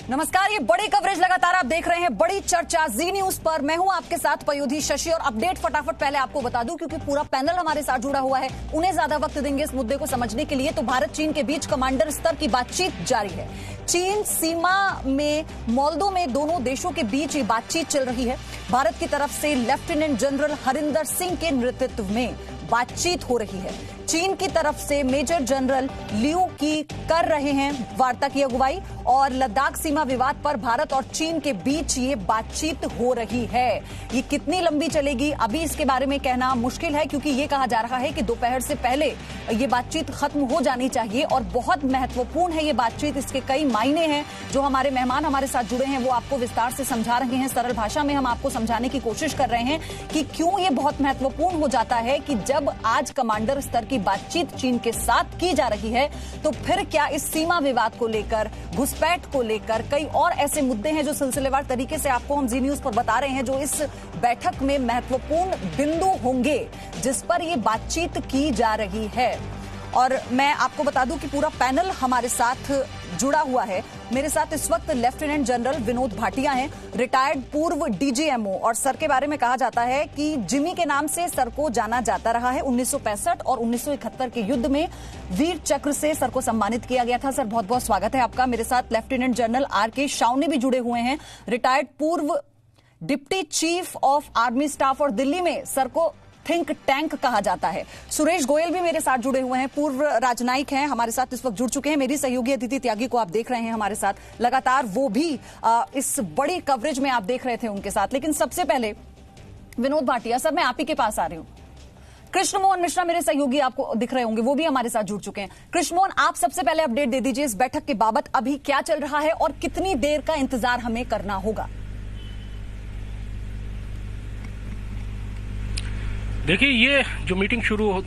नमस्कार, ये बड़ी कवरेज लगातार आप देख रहे हैं, बड़ी चर्चा जी न्यूज पर। मैं हूं आपके साथ पयोधी शशि और अपडेट फटाफट पहले आपको बता दूं क्योंकि पूरा पैनल हमारे साथ जुड़ा हुआ है, उन्हें ज्यादा वक्त देंगे इस मुद्दे को समझने के लिए। तो भारत चीन के बीच कमांडर स्तर की बातचीत जारी है। चीन सीमा में मोल्दो में दोनों देशों के बीच ये बातचीत चल रही है। भारत की तरफ से लेफ्टिनेंट जनरल हरिंदर सिंह के नेतृत्व में बातचीत हो रही है। चीन की तरफ से मेजर जनरल लियू की कर रहे हैं वार्ता की अगुवाई और लद्दाख सीमा विवाद पर भारत और चीन के बीच ये बातचीत हो रही है। ये कितनी लंबी चलेगी अभी इसके बारे में कहना मुश्किल है क्योंकि ये कहा जा रहा है कि दोपहर से पहले ये बातचीत खत्म हो जानी चाहिए और बहुत महत्वपूर्ण है ये बातचीत। इसके कई मायने हैं। जो हमारे मेहमान हमारे साथ जुड़े हैं वो आपको विस्तार से समझा रहे हैं। सरल भाषा में हम आपको समझाने की कोशिश कर रहे हैं कि क्यों ये बहुत महत्वपूर्ण हो जाता है कि जब आज कमांडर स्तर की बातचीत चीन के साथ की जा रही है तो फिर क्या इस सीमा विवाद को लेकर, घुसपैठ को लेकर कई और ऐसे मुद्दे हैं जो सिलसिलेवार तरीके से आपको हम जी न्यूज पर बता रहे हैं, जो इस बैठक में महत्वपूर्ण बिंदु होंगे जिस पर ये बातचीत की जा रही है। और मैं आपको बता दूं कि पूरा पैनल हमारे साथ जुड़ा हुआ है। मेरे साथ इस वक्त लेफ्टिनेंट जनरल विनोद भाटिया हैं, रिटायर्ड पूर्व डीजीएमओ, और सर के बारे में कहा जाता है कि जिमी के नाम से सर को जाना जाता रहा है। 1965 और 1971 के युद्ध में वीर चक्र से सर को सम्मानित किया गया था। सर, बहुत बहुत स्वागत है आपका। मेरे साथ लेफ्टिनेंट जनरल आर.के. शावनी भी जुड़े हुए हैं, रिटायर्ड पूर्व deputy chief of army staff, और दिल्ली में सर को थिंक टैंक कहा जाता है। सुरेश गोयल भी मेरे साथ जुड़े हुए हैं, पूर्व राजनयिक हैं, हमारे साथ इस वक्त जुड़ चुके हैं। मेरी सहयोगी अदिति त्यागी को आप देख रहे हैं हमारे साथ लगातार, वो भी इस बड़ी कवरेज में आप देख रहे थे उनके साथ। लेकिन सबसे पहले विनोद भाटिया सर, मैं आप ही के पास आ रही हूं। कृष्ण मोहन मिश्रा मेरे सहयोगी आपको दिख रहे होंगे, वो भी हमारे साथ जुड़ चुके हैं। कृष्ण मोहन, आप सबसे पहले अपडेट दे दीजिए इस बैठक के बाबत, अभी क्या चल रहा है और कितनी देर का इंतजार हमें करना होगा। देखिए, ये जो मीटिंग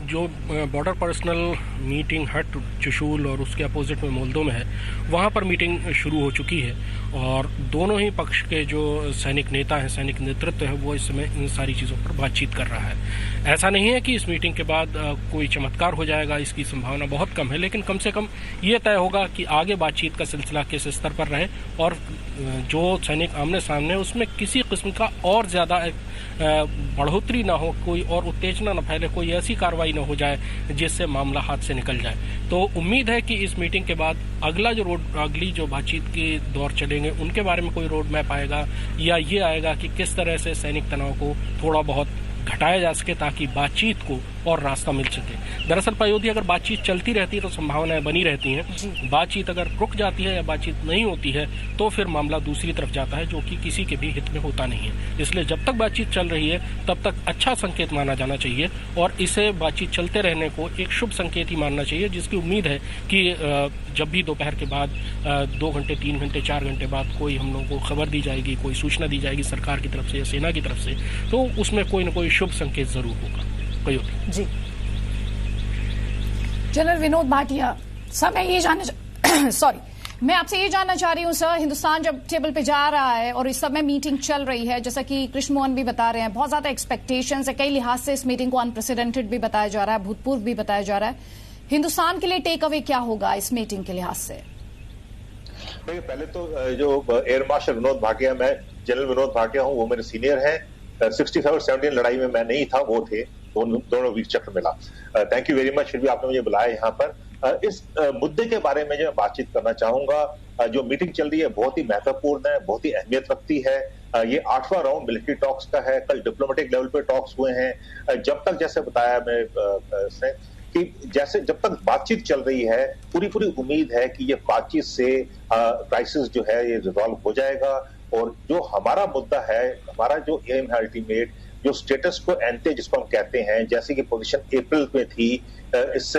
जो बॉर्डर पर्सनल मीटिंग हट चुशूल और उसके अपोजिट में मोल्दो में है, वहाँ पर मीटिंग शुरू हो चुकी है और दोनों ही पक्ष के जो सैनिक नेता हैं, सैनिक नेतृत्व है, वो इस समय इन सारी चीज़ों पर बातचीत कर रहा है। ऐसा नहीं है कि इस मीटिंग के बाद कोई चमत्कार हो जाएगा, इसकी संभावना बहुत कम है, लेकिन कम से कम ये तय होगा कि आगे बातचीत का सिलसिला किस स्तर पर रहे और जो सैनिक आमने सामने उसमें किसी किस्म का और ज़्यादा बढ़ोतरी ना हो, कोई और उत्तेजना न फैले, कोई ऐसी कार्रवाई न हो जाए जिससे मामला हाथ से निकल जाए। तो उम्मीद है कि इस मीटिंग के बाद अगली जो बातचीत के दौर चलेंगे उनके बारे में कोई रोड मैप आएगा या ये आएगा कि किस तरह से सैनिक तनाव को थोड़ा बहुत घटाया जा सके ताकि बातचीत को और रास्ता मिल सके। दरअसल पयोधी, अगर बातचीत चलती रहती है तो संभावनाएं बनी रहती हैं। बातचीत अगर रुक जाती है या बातचीत नहीं होती है तो फिर मामला दूसरी तरफ जाता है, जो कि किसी के भी हित में होता नहीं है। इसलिए जब तक बातचीत चल रही है तब तक अच्छा संकेत माना जाना चाहिए और इसे बातचीत चलते रहने को एक शुभ संकेत ही मानना चाहिए, जिसकी उम्मीद है कि जब भी दोपहर के बाद 2 घंटे, 3 घंटे, 4 घंटे बाद कोई हम लोगों को खबर दी जाएगी, कोई सूचना दी जाएगी सरकार की तरफ से या सेना की तरफ से, तो उसमें कोई न कोई शुभ संकेत जरूर होगा। जी जनरल विनोद भाटिया, सर मैं ये जानना मैं आपसे ये जानना चाह रही हूँ सर, हिंदुस्तान जब टेबल पे जा रहा है और इस समय मीटिंग चल रही है, जैसा कि कृष्ण मोहन भी बता रहे हैं, बहुत ज्यादा एक्सपेक्टेशंस है, कई लिहाज से इस मीटिंग को अनप्रेसिडेंटेड भी बताया जा रहा है, भूतपूर्व भी बताया जा रहा है। हिंदुस्तान के लिए टेक अवे क्या होगा इस मीटिंग के लिहाज से? पहले तो जो एयर मार्शल विनोद भाटिया, मैं जनरल विनोद भाटिया हूँ, वो मेरे सीनियर हैं। 65 और 70 लड़ाई में मैं नहीं था, वो थे, दोनों वीर चक्र मिला। थैंक यू वेरी मच, फिर भी आपने मुझे बुलाया यहाँ पर। इस मुद्दे के बारे में जो बातचीत करना चाहूंगा, जो मीटिंग चल रही है बहुत ही महत्वपूर्ण है, बहुत ही अहमियत रखती है। ये 8वां राउंड मिलिट्री टॉक्स का है। कल डिप्लोमेटिक लेवल पे टॉक्स हुए हैं। जब तक, जैसे बताया मैं कि जैसे जब तक बातचीत चल रही है, पूरी उम्मीद है कि ये बातचीत से क्राइसिस जो है ये रिजॉल्व हो जाएगा और जो हमारा मुद्दा है, हमारा जो एम है अल्टीमेट, जो स्टेटस को एंटे जिसको हम कहते हैं, जैसे कि पोजीशन अप्रैल में थी इस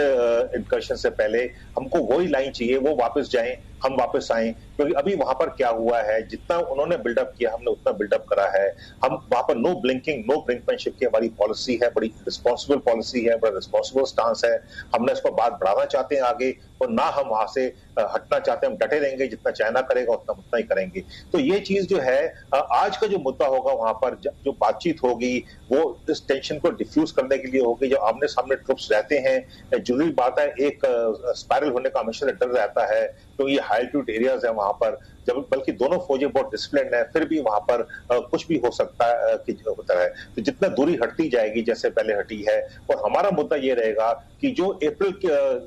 इनकर्शन से पहले, हमको वही लाइन चाहिए, वो वापस जाएं, हम वापस आए, क्योंकि अभी वहां पर क्या हुआ है, जितना उन्होंने बिल्डअप किया हमने उतना बिल्डअप करा है। हम वहां पर नो ब्लिंकिंग, नो ब्रिंकमैनशिप की हमारी पॉलिसी है, बड़ी रिस्पॉन्सिबल पॉलिसी है, बड़ा रिस्पॉन्सिबल स्टांस है। हमने इसको बात बढ़ाना चाहते हैं आगे और ना हम वहां से हटना चाहते हैं। हम डटे रहेंगे, जितना चाइना करेगा उतना ही करेंगे। तो ये चीज जो है, आज का जो मुद्दा होगा वहां पर जो बातचीट होगी वो इस टेंशन को डिफ्यूज करने के लिए होगी। जो आमने सामने ट्रुप्स रहते हैं, जरूरी बात है, एक स्पाइरल होने का हमेशा डर रहता है, तो ये हाई एल्टीट्यूड एरियाज है वहां पर, जब बल्कि दोनों फौजें बहुत डिसिप्लिन है, फिर भी वहां पर कुछ भी हो सकता है कि होता है। तो जितना दूरी हटती जाएगी जैसे पहले हटी है, और हमारा मुद्दा ये रहेगा कि जो अप्रैल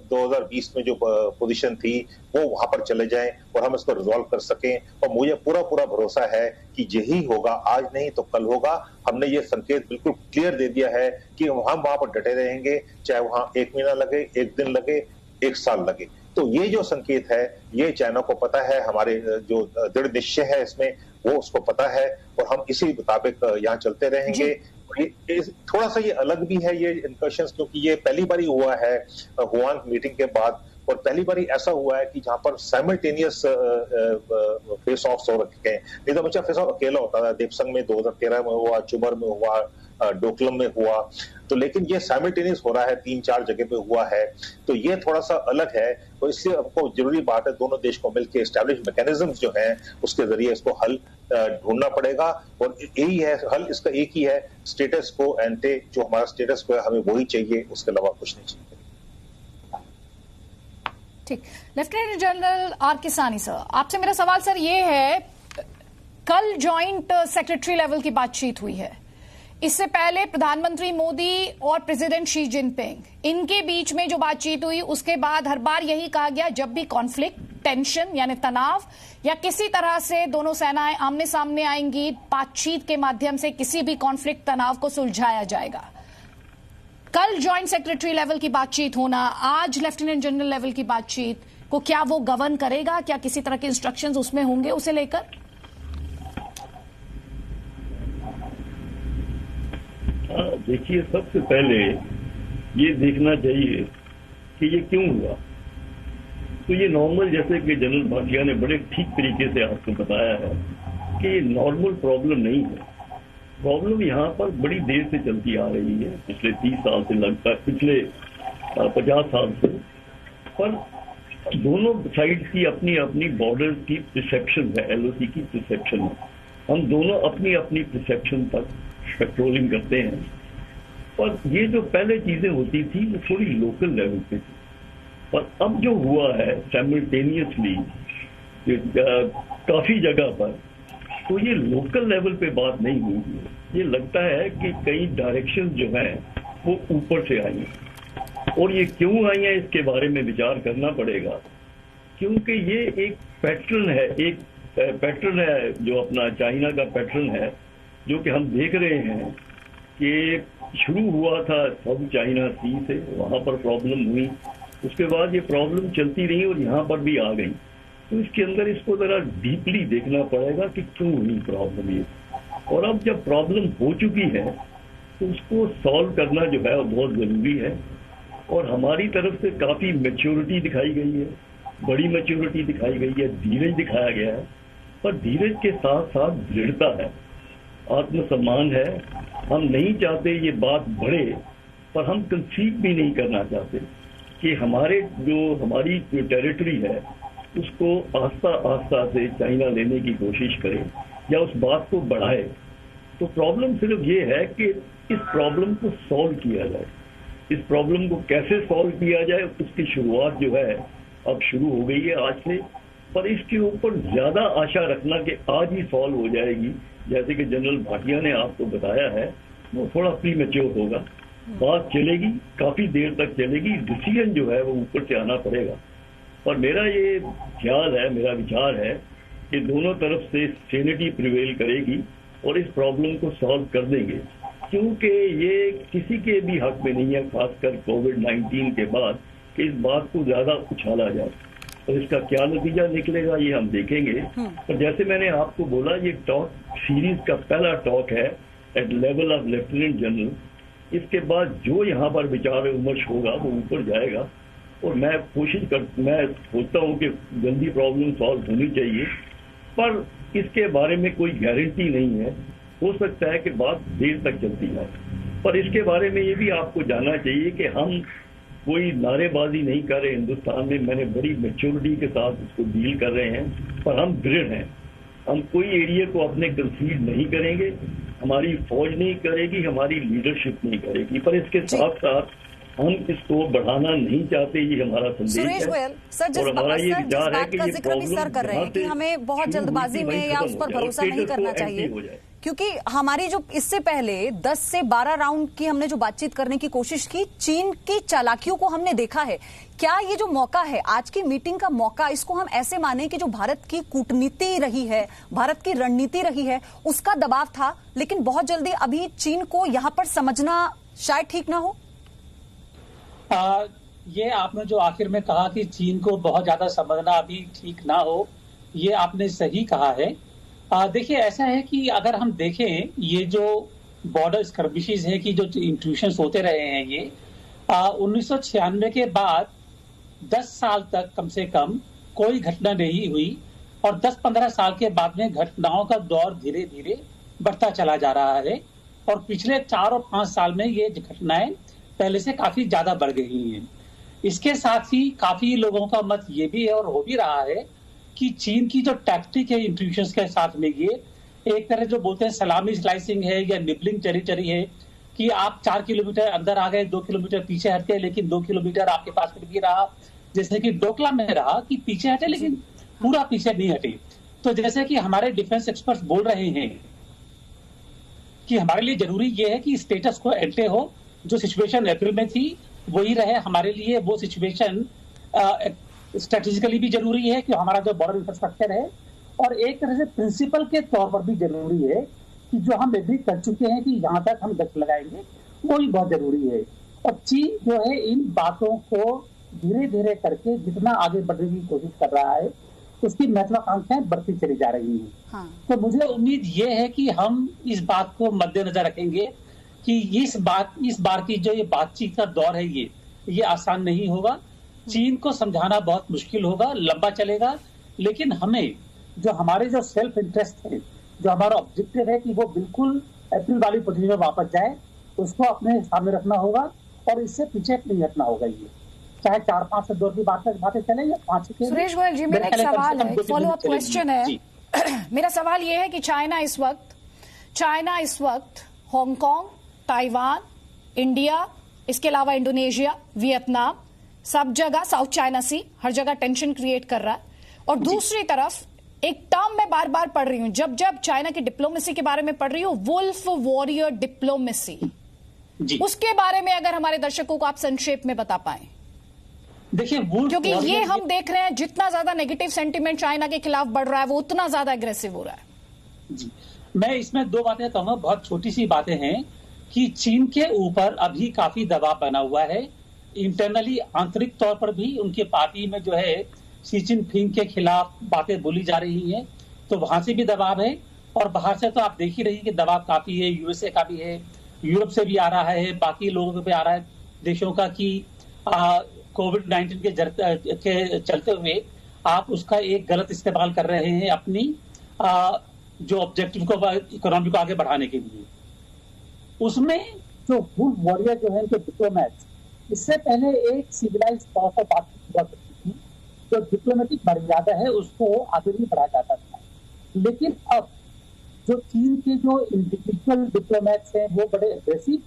2020 में जो पोजीशन थी वो वहां पर चले जाएं और हम इसको रिजॉल्व कर सकें। और मुझे पूरा भरोसा है कि यही होगा, आज नहीं तो कल होगा। हमने ये संकेत बिल्कुल क्लियर दे दिया है कि हम वहां पर डटे रहेंगे, चाहे वहां 1 महीना लगे, 1 दिन लगे, 1 साल लगे। तो ये जो संकेत है ये चाइना को पता है, हमारे जो दृढ़ निश्चय है इसमें वो उसको पता है, और हम इसी मुताबिक यहाँ चलते रहेंगे। थोड़ा सा ये अलग भी है ये इनकर्शंस, क्योंकि ये पहली बार ही हुआ है हुआन मीटिंग के बाद, और पहली बार ऐसा हुआ है कि जहां पर साइमल्टेनियस फेस ऑफ हो रखे हैं। नहीं तो बच्चा फेस ऑफ अकेला होता था, देपसंग में 2013 में हुआ, चुमर में हुआ, डोकलम में हुआ, तो लेकिन ये साइमल्टेनियस हो रहा है, 3-4 जगह पे हुआ है। तो ये थोड़ा सा अलग है, तो इसलिए हमको जरूरी बात है दोनों देश को मिलकर एस्टैब्लिश मैकेनिज्म जो है उसके जरिए इसको हल ढूंढना पड़ेगा। और यही है हल, इसका एक ही है, स्टेटस को एंटे, जो हमारा स्टेटस को है हमें वही चाहिए, उसके अलावा कुछ नहीं चाहिए। ठीक, लेफ्टिनेंट जनरल आर के सानी सर, आपसे मेरा सवाल सर ये है, कल जॉइंट सेक्रेटरी लेवल की बातचीत हुई है, इससे पहले प्रधानमंत्री मोदी और प्रेसिडेंट शी जिनपिंग इनके बीच में जो बातचीत हुई, उसके बाद हर बार यही कहा गया जब भी कॉन्फ्लिक्ट, टेंशन यानी तनाव या किसी तरह से दोनों सेनाएं आमने सामने आएंगी, बातचीत के माध्यम से किसी भी कॉन्फ्लिक्ट तनाव को सुलझाया जाएगा। कल जॉइंट सेक्रेटरी लेवल की बातचीत होना, आज लेफ्टिनेंट जनरल लेवल की बातचीत को क्या वो गवर्न करेगा? क्या किसी तरह के इंस्ट्रक्शंस उसमें होंगे उसे लेकर? देखिए, सबसे पहले ये देखना चाहिए कि ये क्यों हुआ। तो ये नॉर्मल, जैसे कि जनरल भाटिया ने बड़े ठीक तरीके से आपको बताया है कि ये नॉर्मल प्रॉब्लम नहीं है। प्रॉब्लम यहाँ पर बड़ी देर से चलती आ रही है, पिछले 30 साल से, लगभग पिछले 50 साल से। पर दोनों साइड की अपनी अपनी बॉर्डर की परसेप्शन है, एलओसी की परसेप्शन है। हम दोनों अपनी अपनी परसेप्शन तक पेट्रोलिंग करते हैं। पर ये जो पहले चीजें होती थी वो थोड़ी लोकल लेवल पे थी, पर अब जो हुआ है साइमल्टेनियसली काफी जगह पर, तो ये लोकल लेवल पे बात नहीं हुई है। ये लगता है कि कई डायरेक्शन जो है वो ऊपर से आई हैं, और ये क्यों आई है इसके बारे में विचार करना पड़ेगा। क्योंकि ये एक पैटर्न है, जो अपना चाइना का पैटर्न है, जो कि हम देख रहे हैं कि शुरू हुआ था साउथ चाइना सी से, वहां पर प्रॉब्लम हुई, उसके बाद ये प्रॉब्लम चलती रही और यहाँ पर भी आ गई। तो इसके अंदर इसको जरा डीपली देखना पड़ेगा कि क्यों हुई प्रॉब्लम ये, और अब जब प्रॉब्लम हो चुकी है तो उसको सॉल्व करना जो है वो बहुत जरूरी है। और हमारी तरफ से काफी मैच्योरिटी दिखाई गई है, बड़ी मैच्योरिटी दिखाई गई है, धीरज दिखाया गया है, पर धीरज के साथ साथ दृढ़ता है, आत्मसम्मान है। हम नहीं चाहते ये बात बढ़े, पर हम कंसीव भी नहीं करना चाहते कि हमारी जो टेरिटरी है उसको आस्ता आस्ता से चाइना लेने की कोशिश करे या उस बात को बढ़ाए। तो प्रॉब्लम सिर्फ ये है कि इस प्रॉब्लम को सॉल्व किया जाए। इस प्रॉब्लम को कैसे सॉल्व किया जाए उसकी शुरुआत जो है अब शुरू हो गई है आज से, पर इसके ऊपर ज्यादा आशा रखना कि आज ही सॉल्व हो जाएगी, जैसे कि जनरल भाटिया ने आपको बताया है, वो थोड़ा प्री मैच्योर होगा। बात चलेगी, काफी देर तक चलेगी, डिसीजन जो है वो ऊपर से आना पड़ेगा। और मेरा ये ख्याल है, मेरा विचार है कि दोनों तरफ से सेनेटी प्रिवेल करेगी और इस प्रॉब्लम को सॉल्व कर देंगे, क्योंकि ये किसी के भी हक में नहीं है, खासकर कोविड-19 के बाद, कि इस बात को ज्यादा उछाला जाए। और इसका क्या नतीजा निकलेगा ये हम देखेंगे। और जैसे मैंने आपको बोला, ये टॉक सीरीज का पहला टॉक है at level of lieutenant general. इसके बाद जो यहाँ पर विचार विमर्श होगा वो ऊपर जाएगा, और मैं सोचता हूँ कि जल्दी प्रॉब्लम सॉल्व होनी चाहिए, पर इसके बारे में कोई गारंटी नहीं है। हो सकता है कि बात देर तक चलती जाए, पर इसके बारे में ये भी आपको जानना चाहिए कि हम कोई नारेबाजी नहीं कर रहे हिंदुस्तान में। मैंने बड़ी मैच्योरिटी के साथ इसको डील कर रहे हैं, पर हम दृढ़ हैं। हम कोई एरिया को अपने कंसीड नहीं करेंगे, हमारी फौज नहीं करेगी, हमारी लीडरशिप नहीं करेगी। पर इसके साथ साथ हम इसको बढ़ाना नहीं चाहते, ये हमारा संदेश है। सुरेश गोयल सर, जिस बात का जिक्र भी सर कर रहे हैं कि हमें बहुत जल्दबाजी में या उस पर भरोसा नहीं करना चाहिए, क्योंकि हमारी जो इससे पहले 10 से 12 राउंड की हमने जो बातचीत करने की कोशिश की, चीन की चालाकियों को हमने देखा है। क्या ये जो मौका है, आज की मीटिंग का मौका, इसको हम ऐसे माने कि जो भारत की कूटनीति रही है, भारत की रणनीति रही है, उसका दबाव था, लेकिन बहुत जल्दी अभी चीन को यहां पर समझना शायद ठीक ना हो? ये आपने जो आखिर में कहा कि चीन को बहुत ज्यादा समझना अभी ठीक ना हो, ये आपने सही कहा है। देखिए, ऐसा है कि अगर हम देखें ये जो बॉर्डर स्कर्मिशेस है कि जो इंट्रूशंस होते रहे हैं, ये 1996 के बाद 10 साल तक कम से कम कोई घटना नहीं हुई, और 10-15 साल के बाद में घटनाओं का दौर धीरे धीरे बढ़ता चला जा रहा है, और पिछले 4 और 5 साल में ये घटनाएं पहले से काफी ज्यादा बढ़ गई हैं। इसके साथ ही काफी लोगों का मत ये भी है और हो भी रहा है कि चीन की जो टैक्टिक है इंट्रूशंस के साथ में, ये एक तरह जो बोलते हैं सलामी स्लाइसिंग है या निबलिंग टेरिटरी है, कि आप 4 किलोमीटर अंदर आ गए, 2 किलोमीटर पीछे हटे, लेकिन 2 किलोमीटर आपके पास फिर भी रहा, जैसे कि डोकला में रहा कि पीछे हटे लेकिन पूरा पीछे नहीं हटे। तो जैसे कि हमारे डिफेंस एक्सपर्ट्स बोल रहे हैं कि हमारे लिए जरूरी ये है कि स्टेटस को एंटे हो, जो सिचुएशन अप्रैल में थी वही रहे हमारे लिए। वो सिचुएशन स्ट्रेटेजिकली भी जरूरी है कि हमारा जो बॉर्डर इंफ्रास्ट्रक्चर है, और एक तरह से प्रिंसिपल के तौर पर भी जरूरी है कि जो हम एग्री कर चुके हैं कि यहाँ तक हम गश्त लगाएंगे, वो भी बहुत जरूरी है। और चीन जो है इन बातों को धीरे धीरे करके जितना आगे बढ़ने की कोशिश कर रहा है, उसकी महत्वाकांक्षाएं बढ़ती चली जा रही हैं। हाँ। तो मुझे उम्मीद ये है कि हम इस बात को मद्देनजर रखेंगे कि इस बार की जो ये बातचीत का दौर है, ये आसान नहीं होगा। चीन को समझाना बहुत मुश्किल होगा, लंबा चलेगा, लेकिन हमें जो हमारे जो सेल्फ इंटरेस्ट है, जो हमारा ऑब्जेक्टिव है कि वो बिल्कुल अप्रैल वाली पोजीशन में वापस जाए, उसको अपने सामने रखना होगा और इससे पीछे नहीं हटना होगा। ये चाहे 4-5 से 2 की बातें चले या 5 के। सुरेश गोयल जी, मेरा एक सवाल है, फॉलो अप क्वेश्चन है। मेरा सवाल ये है कि चाइना इस वक्त हांगकांग, ताइवान, इंडिया, इसके अलावा इंडोनेशिया, वियतनाम, सब जगह साउथ चाइना सी, हर जगह टेंशन क्रिएट कर रहा है। और दूसरी तरफ एक टर्म मैं बार बार पढ़ रही हूं, जब जब चाइना की डिप्लोमेसी के बारे में पढ़ रही हूं, वुल्फ वॉरियर डिप्लोमेसी, उसके बारे में अगर हमारे दर्शकों को आप संक्षेप में बता पाएं। देखिए, क्योंकि ये हम देख रहे हैं जितना ज्यादा नेगेटिव सेंटीमेंट चाइना के खिलाफ बढ़ रहा है, वो उतना ज्यादा एग्रेसिव हो रहा है। जी, मैं इसमें 2 बातें कहूंगा, बहुत छोटी सी बातें हैं कि चीन के ऊपर अभी काफी दबाव बना हुआ है इंटरनली, आंतरिक तौर पर भी उनके पार्टी में जो है शी जिनपिंग के खिलाफ बातें बोली जा रही हैं, तो वहां से भी दबाव है, और बाहर से तो आप देख ही रही कि दबाव काफी है, यूएसए का भी है, यूरोप से भी आ रहा है, बाकी लोगों पे आ रहा है देशों का कि कोविड-19 के चलते हुए आप उसका एक गलत इस्तेमाल कर रहे हैं अपनी जो ऑब्जेक्टिव को, इकोनॉमी को आगे बढ़ाने के लिए। उसमें जो वुल्फ वॉरियर जो है उनके डिप्लोमेट्स, इससे पहले एक सिविलाइज तौर पर बातचीत हुआ करती थी, जो डिप्लोमेटिक मर्यादा है उसको आगे नहीं बढ़ाया जाता था। लेकिन अब जो चीन के जो इंडिविजुअल डिप्लोमेट्स हैं वो बड़े एग्रेसिव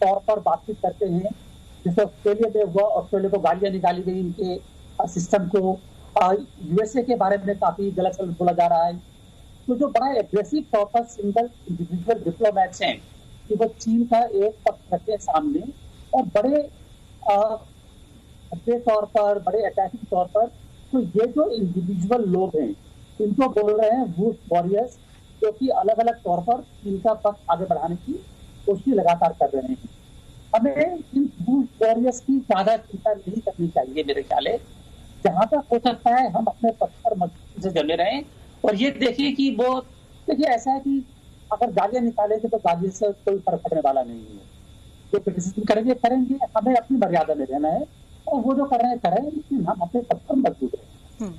तौर पर बातचीत करते हैं, जैसे ऑस्ट्रेलिया में हुआ, ऑस्ट्रेलिया को गालियां निकाली गई इनके सिस्टम को, यूएसए के बारे में काफी गलत सलत बोला जा रहा है। तो जो बड़ा एग्रेसिव तौर पर सिंगल इंडिविजुअल डिप्लोमेट्स हैं कि वो चीन का एक पक्ष रखते हैं सामने, और बड़े तौर पर, बड़े अटैकिंग तौर पर, तो ये जो इंडिविजुअल लोग हैं इनको बोल रहे हैं वुल्फ वॉरियर्स, जो कि अलग अलग तौर पर चीन का पक्ष आगे बढ़ाने की कोशिश लगातार कर रहे हैं। हमें इन वुल्फ वॉरियर्स की ज्यादा चिंता नहीं करनी चाहिए मेरे ख्याल है। जहां तक हो सकता है हम अपने पक्ष पर मजबूती से जमे रहें, और ये देखिए कि वो, देखिए ऐसा है कि अगर गालियां निकालेंगे तो गाली से कोई फर्क पड़ने वाला नहीं है। जो क्रिटिसिज्म करेंगे, हमें अपनी मर्यादा में रहना है, और वो जो कर रहे हैं करें, लेकिन हम अपने पक्ष पर मजबूत रहें।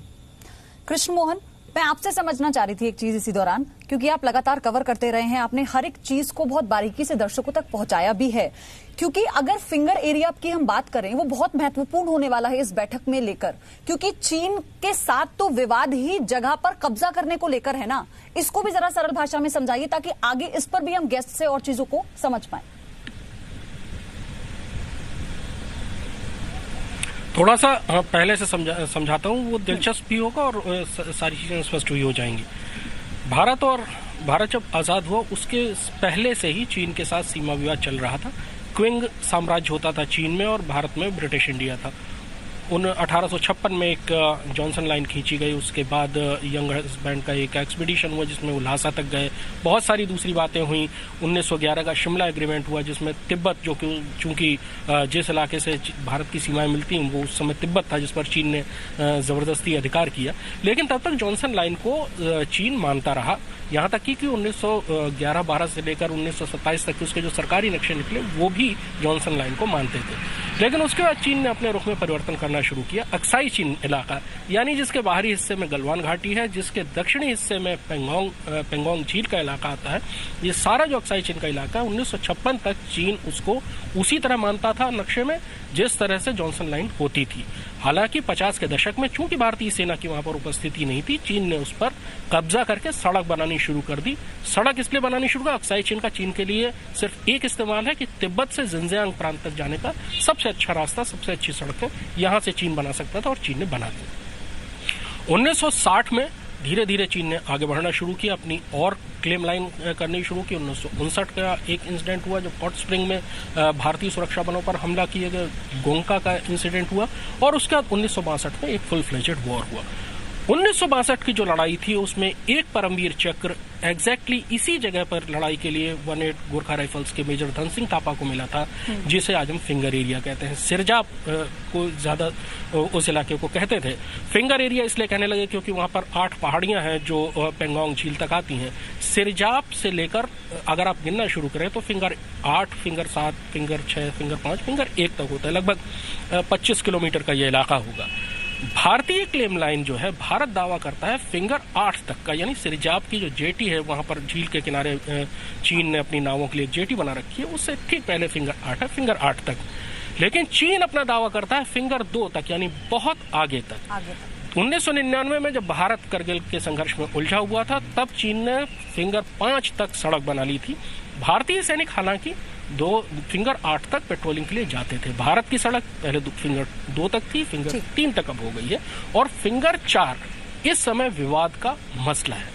कृष्ण मोहन, मैं आपसे समझना चाह रही थी एक चीज इसी दौरान, क्योंकि आप लगातार कवर करते रहे हैं, आपने हर एक चीज को बहुत बारीकी से दर्शकों तक पहुंचाया भी है, क्योंकि अगर फिंगर एरिया की हम बात करें, वो बहुत महत्वपूर्ण होने वाला है इस बैठक में लेकर, क्योंकि चीन के साथ तो विवाद ही जगह पर कब्जा करने को लेकर है ना। इसको भी जरा सरल भाषा में समझाइए ताकि आगे इस पर भी हम गेस्ट से और चीजों को समझ पाए। थोड़ा सा पहले से समझाता हूँ, वो दिलचस्प भी होगा और सारी चीजें स्पष्ट हुई हो जाएंगी। भारत जब आजाद हुआ उसके पहले से ही चीन के साथ सीमा विवाद चल रहा था। क्विंग साम्राज्य होता था चीन में और भारत में ब्रिटिश इंडिया था। 1856 में एक जॉनसन लाइन खींची गई, उसके बाद यंग हस्बैंड का एक एक्सपीडिशन हुआ जिसमें वो ल्हासा तक गए, बहुत सारी दूसरी बातें हुई। 1911 का शिमला एग्रीमेंट हुआ जिसमें तिब्बत, जो कि चूंकि जिस इलाके से भारत की सीमाएं मिलती हैं वो उस समय तिब्बत था, जिस पर चीन ने जबरदस्ती अधिकार किया। लेकिन तब तक जॉनसन लाइन को चीन मानता रहा, यहाँ तक कि 1911-12 से लेकर 1927 तक उसके जो सरकारी नक्शे निकले वो भी जॉनसन लाइन को मानते थे। लेकिन उसके बाद चीन ने अपने रुख में परिवर्तन करना शुरू किया। अक्साई चीन इलाका, यानी जिसके बाहरी हिस्से में गलवान घाटी है, जिसके दक्षिणी हिस्से में पेंगोंग झील का इलाका आता है, ये सारा जो अक्साई चीन का इलाका है 1956 तक चीन उसको उसी तरह मानता था नक्शे में जिस तरह से जॉनसन लाइन होती थी। हालांकि 50 के दशक में चूंकि भारतीय सेना की वहां पर उपस्थिति नहीं थी, चीन ने उस पर कब्जा करके सड़क बनानी शुरू कर दी। सड़क इसलिए बनानी शुरू कर, अक्साई चीन का चीन के लिए सिर्फ एक इस्तेमाल है कि तिब्बत से जिनजियांग प्रांत तक जाने का सबसे अच्छा रास्ता, सबसे अच्छी सड़क है, यहां से चीन बना सकता था और चीन ने बना दी। 1960 में धीरे धीरे चीन ने आगे बढ़ना शुरू किया, अपनी और क्लेम लाइन करनी शुरू की। 1959 का एक इंसिडेंट हुआ जब हॉट स्प्रिंग में भारतीय सुरक्षा बलों पर हमला किए गए, गोंका का इंसिडेंट हुआ, और उसके बाद 1962 में एक फुल फ्लेजेड वॉर हुआ। 1962 की जो लड़ाई थी उसमें एक परमवीर चक्र एग्जैक्टली इसी जगह पर लड़ाई के लिए 18 गोरखा राइफल्स के मेजर धन सिंह थापा को मिला था, जिसे आज हम फिंगर एरिया कहते हैं। सिरजाप को ज्यादा उस इलाके को कहते थे। फिंगर एरिया इसलिए कहने लगे क्योंकि वहां पर 8 पहाड़ियां हैं जो पेंगोंग झील तक आती हैं। सिरजाप से लेकर अगर आप गिनना शुरू करें तो finger 8, finger 7, finger 6, finger 5, finger 1 तक होता है। लगभग 25 किलोमीटर का यह इलाका होगा। भारतीय क्लेम लाइन जो है, भारत दावा करता है फिंगर 8 तक का, यानी सिरजाप की जो जेटी है वहां पर झील के किनारे चीन ने अपनी नावों के लिए जेटी बना रखी है, उससे ठीक पहले फिंगर 8 है, फिंगर 8 तक। लेकिन चीन अपना दावा करता है फिंगर 2 तक, यानी बहुत आगे तक। 1999 में जब भारत करगिल के संघर्ष में उलझा हुआ था तब चीन ने फिंगर 5 तक सड़क बना ली थी। भारतीय सैनिक हालांकि फिंगर 8 तक पेट्रोलिंग के लिए जाते थे। भारत की सड़क पहले फिंगर 2 तक थी, फिंगर 3 तक अब हो गई है, और फिंगर 4 इस समय विवाद का मसला है।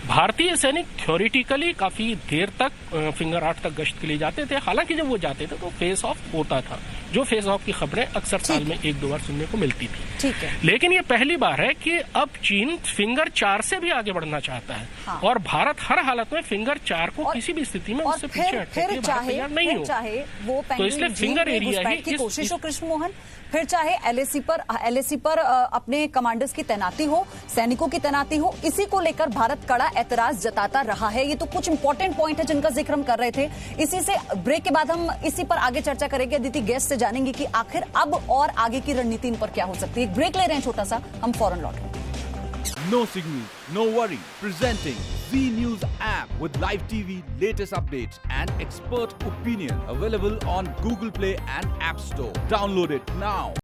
भारतीय सैनिक थ्योरेटिकली काफी देर तक फिंगर 8 तक गश्त के लिए जाते थे। हालांकि जब वो जाते थे तो फेस ऑफ होता था, जो फेस ऑफ की खबरें अक्सर साल में 1-2 बार सुनने को मिलती थी। ठीक है। लेकिन ये पहली बार है कि अब चीन फिंगर 4 से भी आगे बढ़ना चाहता है। हाँ। और भारत हर हालत में फिंगर 4 को किसी भी स्थिति में उससे पीछे हटने के लिए तैयार नहीं हो। चाहे वो तो इसलिए फिंगर एरिया ही की कोशिश हो कृष्ण मोहन, फिर चाहे एलएसी पर अपने कमांडर्स की तैनाती हो, सैनिकों की तैनाती हो, इसी को लेकर भारत कड़ा एतराज जताता रहा है। ये तो कुछ इंपॉर्टेंट पॉइंट है जिनका जिक्र हम कर रहे थे। इसी से ब्रेक के बाद हम इसी पर आगे चर्चा करेंगे। अदिति गेस्ट से जानेंगे कि आखिर अब और आगे की रणनीति इन पर क्या हो सकती है। ब्रेक ले रहे हैं छोटा सा, हम फौरन लौटेंगे। No signal, no worry. Presenting Z News app with live TV, latest updates and expert opinion. Available on Google Play and App Store. Download it now.